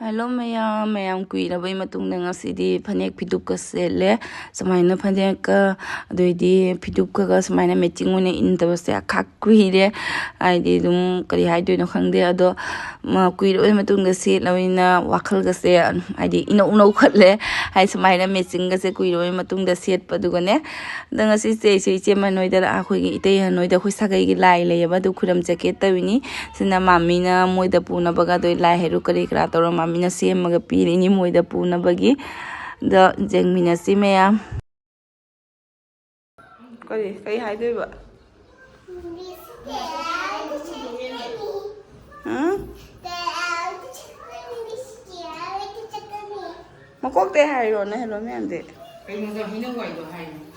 Hello mayam kuirabay matungda ngasidi phanek phiduk ka sele samaina phanek ka adoidi phiduk ka samaina matching one in tabase akhak kuire aidi dum kari haidoi no khangde ado ma kuirabay matungda se lawina wakhal ga se aidi ino khatle hai samaina matching ga se kuirabay matungda set padugane danga si se manoi da akhoi gi itei hanoi da khoi sagai gi lai le ba du khuram jacket tawini sina mamina moida puna baga doi lai heru kari kra tor mina semaga pirini moida puna bagi da jengmina simaya kai haidoi ba makok te hairo na hello me ande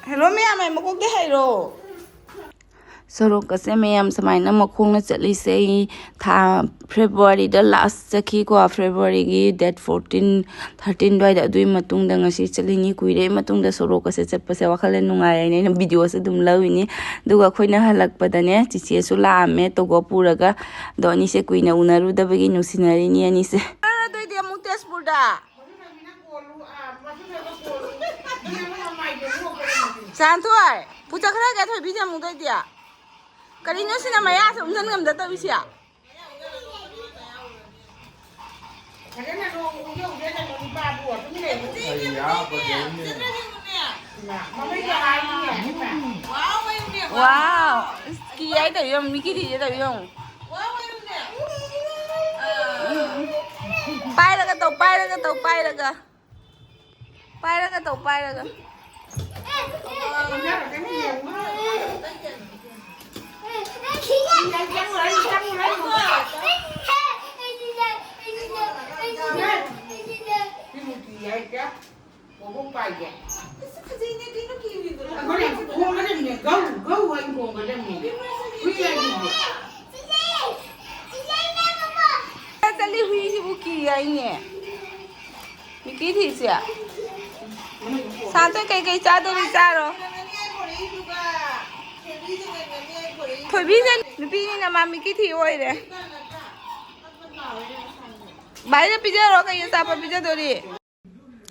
hello me amai makok te hairo sorok ka se mayam samaina makhong na chali se tha February da last chaki ko February gi date 14 13 doi da dui matung da ngasi chali ni kuire matung da sorok ka se chatpa se wakhale nungai ne video se dum lawini duga khoina halak padane chiche su la ame to go puraga do ni se kuina unaru da bagi nusinari ni ani se ara doi dia mu tespur da santhoi puja khara ga thoi bija mu doi dia Karino sina maya sa unsan ngam data bisya. Wow, kiyai tayo yung Mickey di tayo yung. Pai ka to.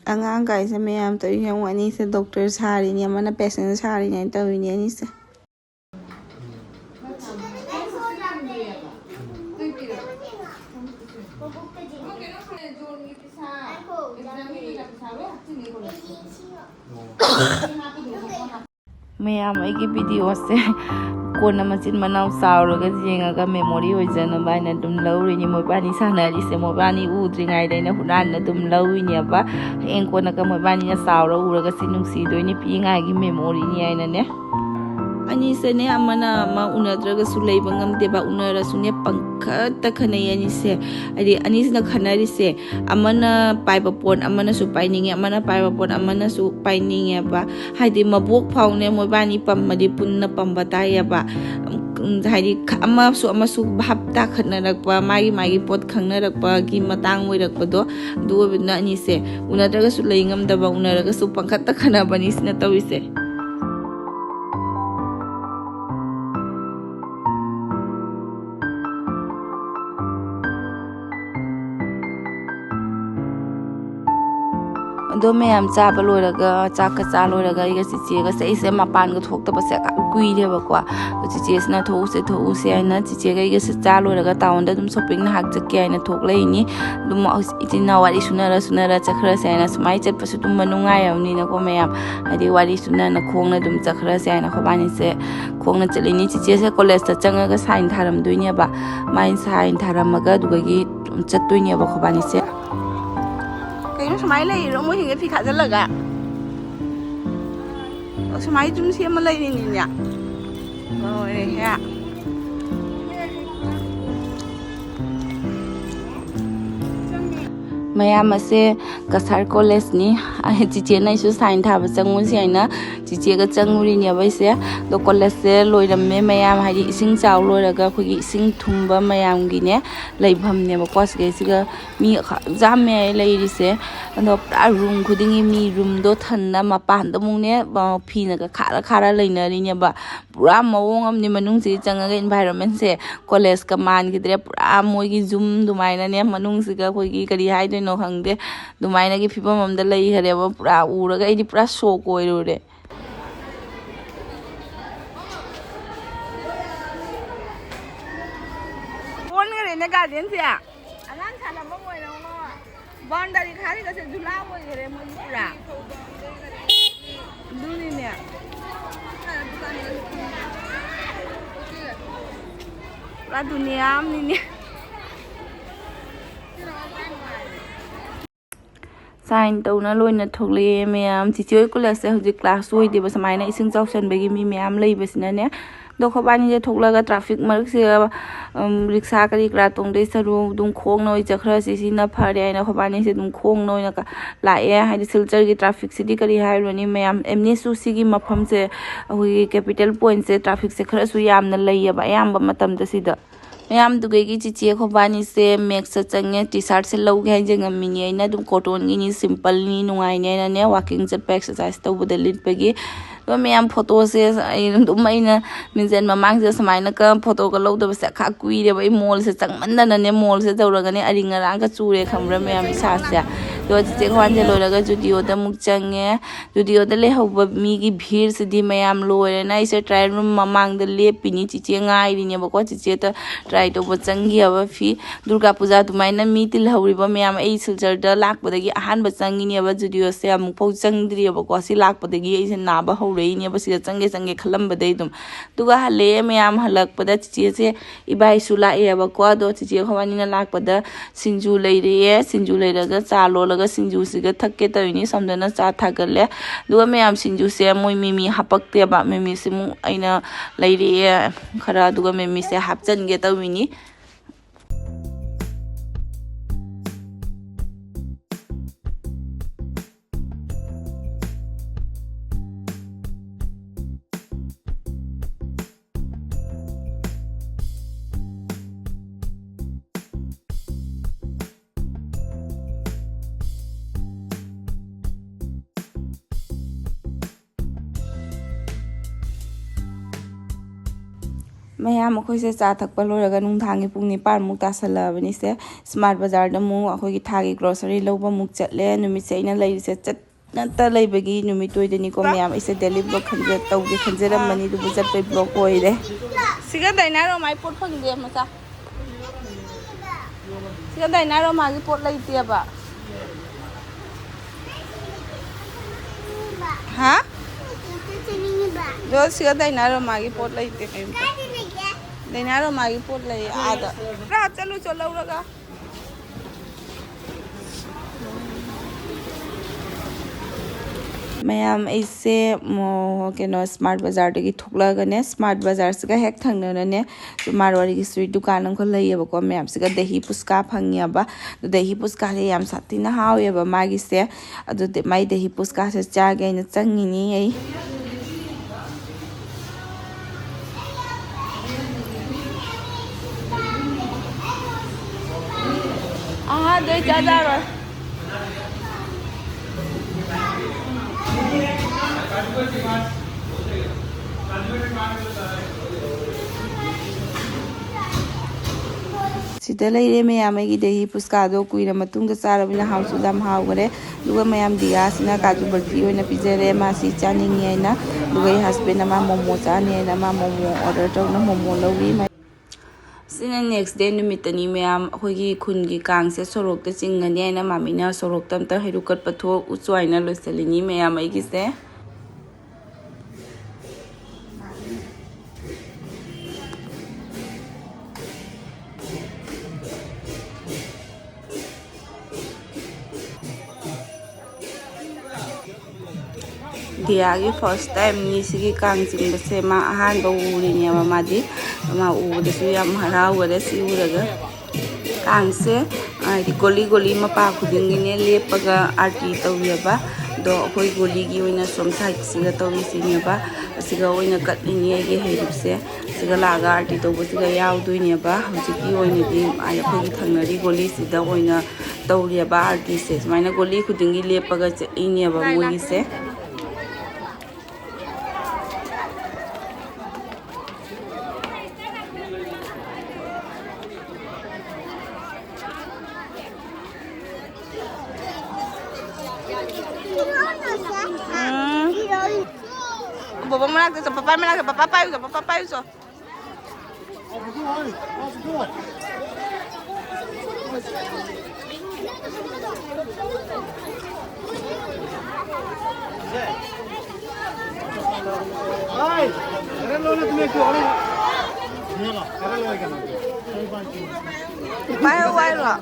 Angang guys mayam to yung ani se doctor sari ni mana patient sari ni to ni ani se mayam aigi video se kona machin manau sauraga jengaga memory hoijana baina dum lauri ni mobani sanari se mobani udringai daina hunan dum lawi ni ba en kona ka mobani na saura uraga sinungsi doini pinga gi memory ni aina ne ani se ne amana ma unadraga sulai bangam deba unara sune pangkha ta khanai ani se ani sina khanari se amana paiba pon amana su paining amana paiba pon amana su paining ba haidi mabok phaune mobani pammadi punna pambatai ba haidi ama su bhapta khannarakpa magi pot khangnarakpa gi matang moirakpa do na ani se unadraga sulai ngam daba unaraga su pangkha ta khana bani sina tawise do mayam cha baloraga chaka cha loraga iga chiche ga se mapan ga thok ta base kui le ba kwa chiche sna tho se aina chiche ga iga se cha loraga town da dum shopping na hak chake aina thok lai ni dum itina wari sunara chakhra se aina smai chat pasu dum manungai amni na ko mayam adi wari sunana khong na dum chakhra se aina khobani se khong na chali ni chiche se college ta changa ga sign tharam duine ba main sign tharamaga duga gi chat duine ba khobani se Kayo sumay leire mo hinga phi kha jalaga sumay tum se ma leire ni nya oi ya mayam ase Cachar college ni chiche nai su sign tha ba changun se aina chiche ga changuri ni bai se do college se loiramme mayam hari ising chaw loiraga khogi ising thumba mayam gi ne leibham ne ba kwas ge siga mi jamme leiri se ando room khudingi mi room do thanna mapan da mung ne ba phi na ga khara leinari ne ba pura mawong am ni manung si changa ga environment se college ka man gi dre pura moi gi zoom dumai na ne manung si ga khogi kari hai ꯀꯩꯅꯣ ꯈꯪꯗꯦ ꯑꯗꯨꯃꯥꯏꯅꯒꯤ ꯐꯤꯕꯝ ꯑꯃꯗ ꯂꯩꯈꯔꯦꯕ ꯄꯨꯔꯥ ꯎꯔꯒ ꯑꯩꯗꯤ ꯄꯨꯔꯥ ꯁꯣꯛ ꯑꯣꯏꯔꯨꯔꯦ ꯑꯣꯟꯈꯔꯦꯅꯦ ꯒꯥꯔꯗꯦꯟꯁꯦ ꯑꯉꯥꯡ ꯁꯥꯟꯅꯐꯝ ꯑꯣꯏꯔꯝꯃꯣ ꯕꯥꯎꯟꯗꯔꯤ ꯈꯥꯔꯤꯒꯁꯦ ꯖꯨꯂꯥ ꯑꯣꯏꯈꯔꯦ ꯃꯣꯏꯒꯤ ꯄꯨꯔꯥ ꯑꯗꯨꯅꯤꯅꯦ ꯄꯨꯔꯥ ꯗꯨꯅꯤꯌꯥ ꯑꯃꯅꯤꯅꯦ ꯁꯥꯏꯟ ꯇꯧꯅ ꯂꯣꯏꯅ ꯊꯣꯛꯂꯛꯑꯦ ꯃꯌꯥꯝ ꯆꯤꯆꯦ ꯍꯣꯏ ꯀꯣꯂꯦꯖꯁꯦ ꯍꯧꯖꯤꯛ ꯀ꯭ꯂꯥꯁ ꯑꯣꯏꯗꯦꯕ ꯁꯨꯃꯥꯏꯅ ꯏꯁꯤꯡ ꯆꯥꯎꯁꯟꯕꯒꯤ ꯃꯤ ꯃꯌꯥꯝ ꯂꯩꯕꯁꯤꯅꯅꯦ ꯑꯗꯣ ꯑꯩꯈꯣꯏꯕꯥꯅꯤꯁꯦ ꯊꯣꯛꯂꯒ ꯇ꯭ꯔꯥꯐꯤꯛ ꯃꯔꯛꯁꯤꯗ ꯔꯤꯛꯁꯥ ꯀꯔꯤ ꯀꯔꯥ ꯇꯣꯡꯗꯣꯏ ꯁꯔꯨꯛ ꯑꯗꯨꯝ ꯈꯣꯡꯅ ꯑꯣꯏ ꯆꯠꯈ꯭ꯔꯁꯤ ꯁꯤꯅ ꯐꯔꯦ ꯍꯥꯏꯅ ꯑꯩꯈꯣꯏꯕꯥꯅꯤꯁꯦ ꯑꯗꯨꯝ ꯈꯣꯡꯅ ꯑꯣꯏꯅ ꯂꯥꯛꯑꯦ ꯍꯥꯏꯗꯤ ꯁꯤꯜꯆꯔꯒꯤ ꯇ꯭ꯔꯥꯐꯤꯛꯁꯤꯗꯤ ꯀꯔꯤ ꯍꯥꯏꯔꯨꯔꯅꯤ ꯃꯌꯥꯝ ꯑꯦꯝꯅꯦꯁꯨ ꯁꯤꯒꯤ ꯃꯐꯝꯁꯦ ꯑꯩꯈꯣꯏꯒꯤ ꯀꯦꯄꯤꯇꯦꯜ ꯄꯣꯏꯟꯠꯁꯦ ꯇ꯭ꯔꯥꯐꯤꯛꯁꯦ ꯈꯔꯁꯨ ꯌꯥꯝꯅ ꯂꯩꯌꯦꯕ ꯑꯌꯥꯝꯕ ꯃꯇꯝꯗ ꯁꯤꯗ ꯃꯌꯥꯝꯗꯨꯒꯩꯒꯤ ꯆꯤꯆꯦ ꯑꯩꯈꯣꯏꯕꯥꯅꯤꯁꯦ ꯃꯦꯛꯁꯇ ꯆꯪꯉꯦ ꯇꯤ ꯁꯥꯔꯠꯁꯦ ꯂꯧꯒꯦ ꯍꯥꯏꯖꯉꯝꯃꯤꯅꯤ ꯑꯩꯅ ꯑꯗꯨꯝ ꯀꯣꯇꯣꯟꯒꯤꯅꯤ ꯁꯤꯝꯄꯜꯅꯤ ꯅꯨꯡꯉꯥꯏꯅꯦꯅꯅꯦ ꯋꯥꯛꯀꯤꯡ ꯆꯠꯄ ꯑꯦꯛꯁꯔꯁꯥꯏꯁ ꯇꯧꯕꯗ ꯂꯤꯠꯄꯒꯤ ꯑꯗꯨꯒ ꯃꯌꯥꯝ ꯐꯣꯇꯣꯁꯦ ꯑꯗꯨꯝ ꯑꯩꯅ ꯃꯤꯡꯖꯦꯜ ꯃꯃꯥꯡꯁꯤꯗ ꯁꯨꯃꯥꯏꯅꯒ ꯐꯣꯇꯣꯒ ꯂꯧꯗꯕꯁꯦ ꯈꯔ ꯀꯨꯏꯔꯦꯕ ꯑꯩ ꯃꯣꯜꯁꯦ ꯆꯪꯃꯟꯗꯅꯅꯦ ꯃꯣꯜꯁꯦ ꯇꯧꯔꯒꯅꯦ ꯑꯔꯤꯡ ꯑꯔꯥꯡꯒ ꯆꯨꯔꯦ ꯈꯪꯕ꯭ꯔꯥ ꯃꯌꯥꯝ ꯏꯁꯥꯁꯦ ꯑꯗꯨꯒ ꯆꯤꯆꯦ ꯈ꯭ꯋꯥꯟꯁꯦ ꯂꯣꯏꯔꯒ ꯖꯨꯗꯤꯑꯣꯗ ꯑꯃꯨꯛ ꯆꯪꯉꯦ ꯖꯨꯗꯤꯑꯣꯗ ꯂꯩꯍꯧꯕ ꯃꯤꯒꯤ ꯚꯤꯔꯁꯤꯗꯤ ꯃꯌꯥꯝ ꯂꯣꯏꯔꯦꯅ ꯑꯩꯁꯦ ꯇ꯭ꯔꯥꯌꯦꯜ ꯔꯨꯝ ꯃꯃꯥꯡꯗ ꯂꯦꯞꯄꯤꯅꯤ ꯆꯤꯆꯦ ꯉꯥꯏꯔꯤꯅꯦꯕꯀꯣ ꯆꯤꯆꯦꯗ ꯇ꯭ꯔꯥꯏ ꯇꯧꯕ ꯆꯪꯈꯤꯑꯕ ꯐꯤ ꯗꯨꯔꯒꯥ ꯄꯨꯖꯥ ꯑꯗꯨꯃꯥꯏꯅ ꯃꯤ ꯇꯤꯜꯍꯧꯔꯤꯕ ꯃꯌꯥꯝ ꯑꯩ ꯁꯤꯜꯆꯔꯗ ꯂꯥꯛꯄꯗꯒꯤ ꯑꯍꯥꯟꯕ ꯆꯪꯉꯤꯅꯦꯕ ꯖꯨꯗꯤꯑꯣꯁꯦ ꯑꯃꯨꯛꯐꯥꯎ ꯆꯪꯗ꯭ꯔꯤꯑꯕꯀꯣ ꯁꯤ ꯂꯥꯛꯄꯗꯒꯤ ꯑꯩꯁꯦ ꯅꯥꯕ ꯍꯧꯔꯛꯏꯅꯦꯕ ꯁꯤꯗ ꯆꯪꯒꯦ ꯈꯜꯂꯝꯕꯗꯩ ꯑꯗꯨꯝ ꯑꯗꯨꯒ ꯍꯜꯂꯛꯑꯦ ꯃꯌꯥꯝ ꯍꯜꯂꯛꯄꯗ ꯆꯤꯆꯦꯁꯦ ꯏꯕꯥꯏꯁꯨ ꯂꯥꯛꯑꯦꯕꯀꯣ ꯑꯗꯣ ꯆꯤꯆꯦ ꯑꯩꯈꯣꯏꯕꯥꯅꯤꯅ ꯂꯥꯛꯄꯗ ꯁꯤꯡꯖꯨ ꯂꯩꯔꯛꯑꯦ ꯁꯤꯡꯖꯨ ꯂꯩꯔꯒ ꯆꯥ ꯂꯣꯜꯂꯒ ꯁꯤꯡꯖꯨꯁꯤꯒ ꯊꯛꯀꯦ ꯇꯧꯔꯤꯅꯤ ꯁꯣꯝꯗꯅ ꯆꯥ ꯊꯥꯒꯠꯂꯦ ꯑꯗꯨꯒ ꯃꯌꯥꯝ ꯁꯤꯡꯖꯨꯁꯦ ꯃꯣꯏ ꯃꯤꯃꯤ ꯍꯥꯄꯛꯇꯦꯕ ꯃꯤꯃꯤꯁꯤꯃꯨꯛ ꯑꯩꯅ ꯂꯩꯔꯛꯑꯦ ꯈꯔ ꯑꯗꯨꯒ ꯃꯤꯃꯤꯁꯦ ꯍꯥꯞꯆꯟꯒꯦ ꯇꯧꯔꯤꯅꯤ ꯃꯌꯥꯝ ꯑꯩꯈꯣꯏꯁꯦ ꯆꯥ ꯊꯛꯄ ꯂꯣꯏꯔꯒ ꯅꯨꯡꯗꯥꯡꯒꯤ ꯄꯨꯡ 9ꯃꯨꯛ ꯇꯥꯁꯜꯂꯛꯑꯕꯅꯤꯁꯦ ꯁ꯭ꯃꯥꯔꯠ ꯕꯖꯥꯔꯗ ꯑꯃꯨꯛ ꯑꯩꯈꯣꯏꯒꯤ ꯊꯥꯒꯤ ꯒ꯭ꯔꯣꯁꯔꯤ ꯂꯧꯕ ꯑꯃꯨꯛ ꯆꯠꯂꯦ ꯅꯨꯃꯤꯠꯁꯦ ꯑꯩꯅ ꯂꯩꯔꯤꯁꯦ ꯆꯠꯅꯇ ꯂꯩꯕꯒꯤ ꯅꯨꯃꯤꯠ ꯑꯣꯏꯗꯣꯏꯅꯤꯀꯣ ꯃꯌꯥꯝ ꯑꯩꯁꯦ ꯗꯦꯂꯤ ꯕ꯭ꯂꯣꯛ ꯇꯧꯒꯦ ꯈꯟꯖꯔꯝꯕꯅꯤ ꯑꯗꯨꯕꯨ ꯆꯠꯄꯩ ꯕ꯭ꯂꯣꯛ ꯑꯣꯏꯔꯦ ꯁꯤꯒ ꯗꯥꯏꯅꯥꯔꯣ ꯃꯥꯏ ꯄꯣꯠ ꯐꯪꯗꯦ ꯃꯆꯥ ꯁꯤꯒ ꯗꯥꯏꯅꯥꯔꯣ ꯃꯥꯒꯤ ꯄꯣꯠ ꯂꯩꯇꯦꯕ ꯍꯥ ꯗꯣ ꯁꯤꯒ ꯗꯥꯏꯅꯥꯔꯣ ꯃꯥꯒꯤ ꯄꯣꯠ ꯂꯩꯇꯦ ꯀꯩꯝꯇ ꯗꯥꯏꯅꯥꯔꯣ ꯃꯥꯒꯤ ꯄꯣꯠ ꯂꯩ ꯑꯥꯗ ꯆꯠꯂꯨ ꯆꯣ ꯂꯧꯔꯒ ꯃꯌꯥꯝ ꯑꯩꯁꯦ ꯀꯩꯅꯣ ꯁ꯭ꯃꯥꯔꯠ ꯕꯖꯥꯔꯗꯒꯤ ꯊꯣꯛꯂꯛꯑꯒꯅꯦ ꯁ꯭ꯃꯥꯔꯠ ꯕꯖꯥꯔꯁꯤꯒ ꯍꯦꯛ ꯊꯪꯅꯅꯅꯦ ꯃꯥꯔꯋꯥꯔꯤꯒꯤ ꯁ꯭ꯇ꯭ꯔꯤꯠ ꯗꯨꯀꯥꯟ ꯑꯃꯈꯛ ꯂꯩꯌꯦꯕꯀꯣ ꯃꯌꯥꯝꯁꯤꯒ ꯗꯍꯤ ꯄꯨꯁꯀꯥ ꯐꯪꯉꯦꯕ ꯗꯍꯤ ꯄꯨꯁꯀꯥꯁꯦ ꯌꯥꯝ ꯁꯥꯊꯤꯅ ꯍꯥꯎꯋꯦꯕ ꯃꯥꯒꯤꯁꯦ ꯑꯗꯨꯗꯤ ꯃꯥꯏ ꯗꯍꯤ ꯄꯨꯁꯀꯥꯁꯦ ꯆꯥꯒꯦ ꯑꯩꯅ ꯆꯪꯉꯤꯅꯤ ꯑꯩ ꯑꯗꯨꯏ ꯆꯥꯖꯔꯣꯏ ꯁꯤꯗ ꯂꯩꯔꯦ ꯃꯌꯥꯝ ꯑꯩꯒꯤ ꯗꯍꯤ ꯄꯨꯁꯀꯥꯗꯣ ꯀꯨꯏꯔ ꯃꯇꯨꯡꯗ ꯆꯥꯔꯕꯅꯤꯅ ꯍꯥꯎꯁꯨ ꯌꯥꯝ ꯍꯥꯎꯈꯔꯦ ꯑꯗꯨꯒ ꯃꯌꯥꯝ ꯗꯤꯌꯥꯁꯤꯅ ꯀꯥꯖꯨ ꯕꯔꯐꯤ ꯑꯣꯏꯅ ꯄꯤꯖꯔꯦ ꯃꯥꯁꯤ ꯆꯥꯅꯤꯡꯉꯦ ꯍꯥꯏꯅ ꯑꯗꯨꯒ ꯑꯩ ꯍꯁꯕꯦꯟꯅ ꯃꯥ ꯃꯣꯃꯣ ꯆꯥꯅꯤ ꯍꯥꯏꯅ ꯃꯥ ꯃꯣꯃꯣ ꯑꯣꯔꯗꯔ ꯇꯧꯅ ꯃꯣꯃꯣ ꯂꯧꯔꯤ ꯁꯤꯅ ꯅꯦꯛꯁ ꯗꯦ ꯅꯨꯃꯤꯠꯇꯅꯤ ꯃꯌꯥꯝ ꯑꯩꯈꯣꯏꯒꯤ ꯈꯨꯟꯒꯤ ꯀꯥꯡꯁꯦ ꯁꯣꯔꯣꯛꯇ ꯆꯤꯡꯒꯅꯤ ꯍꯥꯏꯅ ꯃꯥꯃꯤꯅ ꯁꯣꯔꯣꯛꯇ ꯑꯝꯇ ꯍꯩꯔꯨꯛ ꯀꯠꯄ ꯊꯣꯛꯎꯆꯣ ꯍꯥꯏꯅ ꯂꯣꯏꯁꯤꯜꯂꯤꯅꯤ ꯃꯌꯥꯝ ꯑꯩꯒꯤꯁꯦ ꯗꯤꯌꯥꯒꯤ ꯐꯥꯔꯁ ꯇꯥꯏꯝꯅꯤ ꯁꯤꯒꯤ ꯀꯥꯡ ꯆꯤꯡꯕꯁꯦ ꯃꯥ ꯑꯍꯥꯟꯕ ꯎꯔꯤꯅꯦꯕ ꯃꯥꯗꯤ ꯃꯥ ꯎꯕꯗꯁꯨ ꯌꯥꯝ ꯍꯔꯥꯎꯈꯔꯦ ꯁꯤ ꯎꯔꯒ ꯀꯥꯡꯁꯦ ꯍꯥꯏꯗꯤ ꯒꯣꯂꯤ ꯃꯄꯥ ꯈꯨꯗꯤꯡꯒꯤꯅꯦ ꯂꯦꯞꯄꯒ ꯑꯥꯔꯇꯤ ꯇꯧꯋꯦꯕ ꯑꯗꯣ ꯑꯩꯈꯣꯏ ꯒꯣꯂꯤꯒꯤ ꯑꯣꯏꯅ ꯁꯣꯝ ꯁꯥꯏꯠꯁꯤꯒ ꯇꯧꯔꯤꯁꯤꯅꯦꯕ ꯑꯁꯤꯒ ꯑꯣꯏꯅ ꯀꯠꯂꯤꯅꯤ ꯑꯩꯒꯤ ꯍꯩꯔꯨꯛꯁꯦ ꯁꯤꯒ ꯂꯥꯛꯑꯒ ꯑꯥꯔꯇꯤ ꯇꯧꯕꯁꯤꯒ ꯌꯥꯎꯗꯣꯏꯅꯦꯕ ꯍꯧꯖꯤꯛꯀꯤ ꯑꯣꯏꯅꯗꯤ ꯑꯩꯈꯣꯏꯒꯤ ꯊꯪꯅꯔꯤ ꯒꯣꯂꯤꯁꯤꯗ ꯑꯣꯏꯅ ꯇꯧꯔꯦꯕ ꯑꯥꯔꯇꯤꯁꯦ ꯁꯨꯃꯥꯏꯅ ꯒꯣꯂꯤ ꯈꯨꯗꯤꯡꯒꯤ ꯂꯦꯞꯄꯒ ꯆꯠꯂꯤꯅꯦꯕ ꯃꯣꯏꯒꯤꯁꯦ Bố mà làm cái papa mà làm cái papa rồi. Ay, era lo que me quedó. Mira, era lo que no. Vai rồi.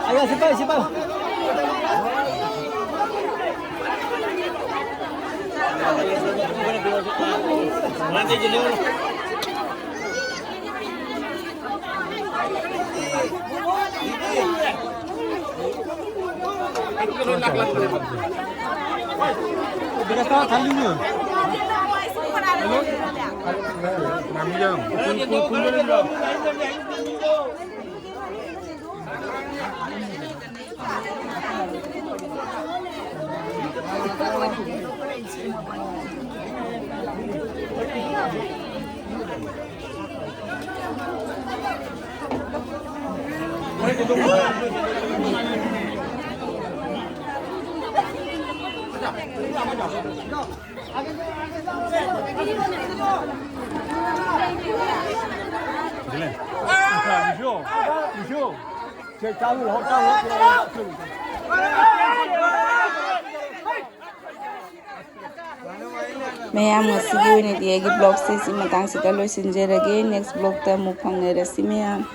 Ayo, siapa? Nanti jadi berapa kali ni? Mayam ngasi gawin iti agi blog sa si matang sita loisinjerage next blog ta mukhangai rasi mayam.